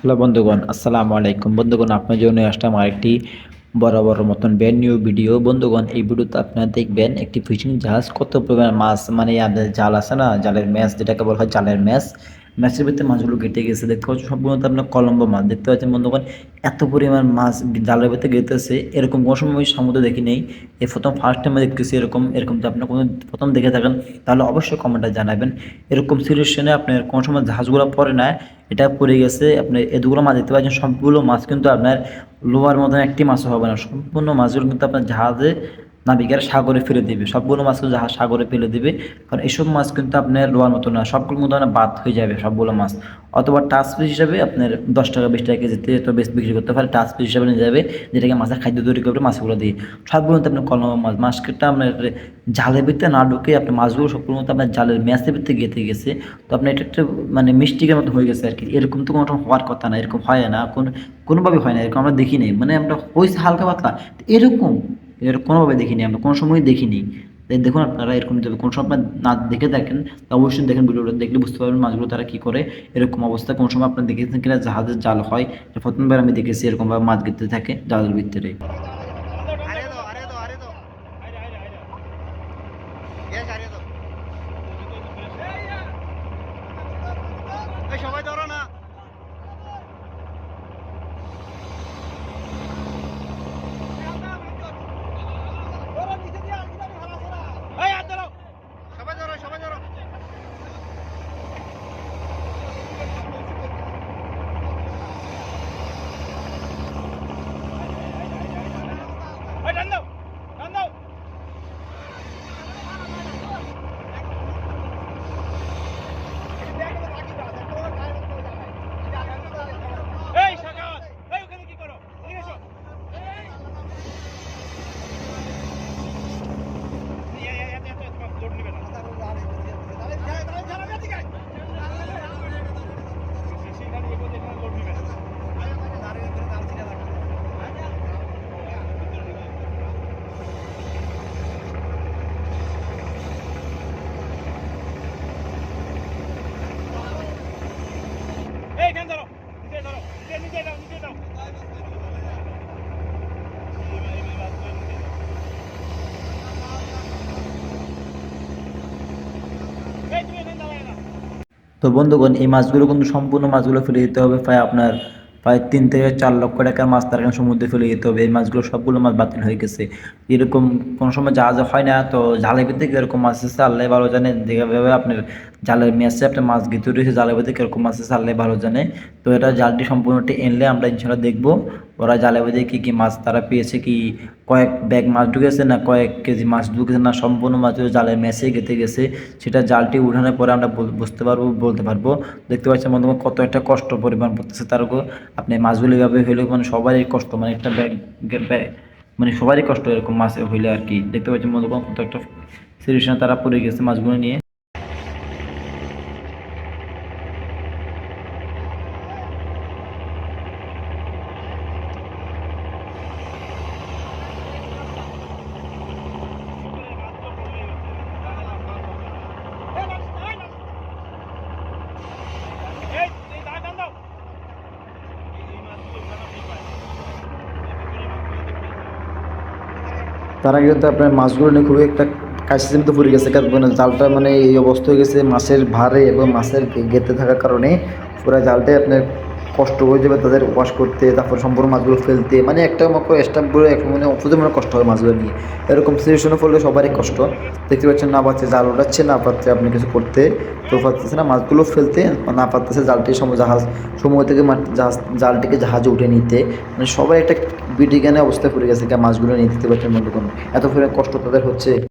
Hello বন্ধুগণ, আসসালামু আলাইকুম। বন্ধুগণ, আপনার জন্য আসলাম আরেকটি বরাবর মতন ব্র্যান্ড নিউ ভিডিও। বন্ধুগণ, এই ভিডিওতে আপনারা দেখবেন একটি ফিশিং জাহাজ কত পরিমাণ মাছ, মানে আপনাদের জাল আছে না, জালের ম্যাচ যেটাকে বলা হয় জালের ম্যাচ, ম্যাচের ভিতরে মাছগুলো গেঁথে গেছে। দেখতে পাচ্ছেন সম্পূর্ণ আপনার কলম্বো মাছ দেখতে পাচ্ছেন। বন্ধুগণ, এত পরিমাণ মাছ জালের ভিতরে গেঁথেছে এরকম কোনো সময় আমি সমুদ্রে দেখি নেই। এই প্রথম ফার্স্ট টাইমে দেখতেছি এরকম যদি আপনার কোনো প্রথম দেখে থাকেন তাহলে অবশ্যই কমেন্টে জানাবেন। এরকম সিচুয়েশনে আপনার কোনো সময় জাহাজগুলো পড়ে না, এটা পড়ে গেছে। আপনি এতগুলো মাছ দেখতে পাচ্ছেন, সবগুলো মাছ কিন্তু আপনার লোহার মতন একটি মাছও হবে না। সম্পূর্ণ মাছগুলো কিন্তু আপনার জাহাজে নাবিকেরা সাগরে ফেলে দিবে, সবগুলো মাছ কিন্তু জাহাজ সাগরে ফেলে দিবে। কারণ এসব মাছ কিন্তু আপনার লোহার মতো না, সবগুলো মতো আপনার বাদ হয়ে যাবে সবগুলো মাছ। অথবা টাচ পিস হিসাবে আপনার 10 টাকা 20 টাকা কেজিতে তো বেশ বিক্রি করতে পারে, টাচ পিস হিসাবে নিয়ে যাবে, যেটাকে মাছের খাদ্য তৈরি করবে মাছগুলো দিয়ে। সবগুলো কিন্তু আপনার কলম মাছ, মাছটা আপনার জালের ভিতরে না ঢুকে আপনার মাছগুলো সবগুলো মতো আপনার জালের ম্যাচের ভিতরে গেঁথে গেছে। তো আপনার এটা একটা মানে মিস্টেকের মতো হয়ে গেছে আর কি। এরকম তো কোনো হওয়ার কথা না, এরকম হয় না, কোনোভাবে হয় না, এরকম আমরা দেখি নাই। মানে আমরা হয়েছে হালকা পাতলা, এরকম কোনোভাবে দেখিনি, আমরা কোনো সময় দেখিনি। তাই দেখুন আপনারা এরকম যদি কোনো সময় আপনার না দেখে থাকেন তা অবশ্যই দেখেন, ভিডিওটা দেখলে বুঝতে পারবেন মাছগুলো তারা কী করে। এরকম অবস্থা কোনো সময় আপনার দেখেছেন কিনা জাহাজের জাল হয়, প্রথমবার আমি দেখেছি এরকমভাবে মাছ গেঁথে থাকে জালের ভিতরে। সবাই ধরো না। সবাই ধরো, সবাই ধরো। টান দাও, টান দাও। এই সাকাত, এই ওখানে কি করো? এদিকে এসো। লোড নিবে না। সেখানে এগোতে এখানে লোড নিবে না। এইখানে ধরো, নিচে ধরো, নিচে দাও, নিচে দাও। এই তুমি এখানে দাঁড়ায় না। তো বন্ধুগণ, এই মাছগুলো কিন্তু সম্পূর্ণ মাছগুলো ফেলে দিতে হবে, প্রায় 3 থেকে 4 লক্ষ টাকার মাছ তার এখানে সমুদ্রে ফেলে দিতে হবে। এই মাছগুলো সবগুলো মাছ বাতিল হয়ে গেছে। এরকম কোনো সময় জাহাজে হয় না, তো জালের ভিতরে এরকম মাছ এসে আল্লাহ ভালো জানে। যেভাবে আপনার জালের মেসে আপনার মাছ গেঁথে রয়েছে জালের ভিতরে এরকম মাছ এসে আল্লাহ ভালো জানে। তো এটা জালটি সম্পূর্ণটি এনলে আমরা ইনশাল্লাহ দেখবো ওরা জালের ভিতরে কী কী মাছ তারা পেয়েছে, কি কয়েক ব্যাগ মাছ ঢুকেছে না কয়েক কেজি মাছ ঢুকেছে না সম্পূর্ণ মাছ জালের মেসে গেঁথে গেছে। সেটা জালটি উঠানোর পরে আমরা বুঝতে পারবো, বলতে পারবো। দেখতে পাচ্ছেন বন্ধুগণ কত একটা কষ্ট পরিমাণ পড়তেছে তার উপর। আপনি মাছগুলো এভাবে হইলে মানে সবারই কষ্ট, মানে একটা ব্যাগ মানে সবারই কষ্ট এরকম মাছ হইলে আর কি। দেখতে পাচ্ছেন বন্ধুগণ কত একটা সিচুয়েশনে তারা পড়ে গেছে মাছগুলো নিয়ে। এই টান দাও। এই মাছগুলো উঠানো ঠিক হয়। তারা কিন্তু আপনার মাছগুলো নিয়ে খুবই একটা কাছে মতো পড়ে গেছে, কারণ জালটা মানে এই অবস্থা হয়ে গেছে মাছের ভারে এবং মাছের গেঁথে থাকার কারণে পুরো জালটাই আপনার কষ্ট হয়ে যাবে তাদের ওয়াশ করতে, তারপর সম্পূর্ণ মাছগুলো ফেলতে, মানে একটা মতো স্টাফগুলো মানে অপোজিট মানে কষ্ট হয় মাছগুলো নিয়ে। এরকম সিচুয়েশনে পড়লে সবারই কষ্ট। দেখতে পাচ্ছেন না পাচ্ছে জাল ওঠাচ্ছে, না পাচ্ছে আপনি কিছু করতে, তো পারতেছে না মাছগুলো ফেলতে, না পারতেছে জালটি সময় থেকে জালটিকে জাহাজে উঠে নিতে। মানে সবাই একটা বিডিগানে অবস্থায় পড়ে গেছে মাছগুলো নিয়ে। দেখতে পাচ্ছেন বন্ধুগণ এত পরিমাণ কষ্ট তাদের হচ্ছে।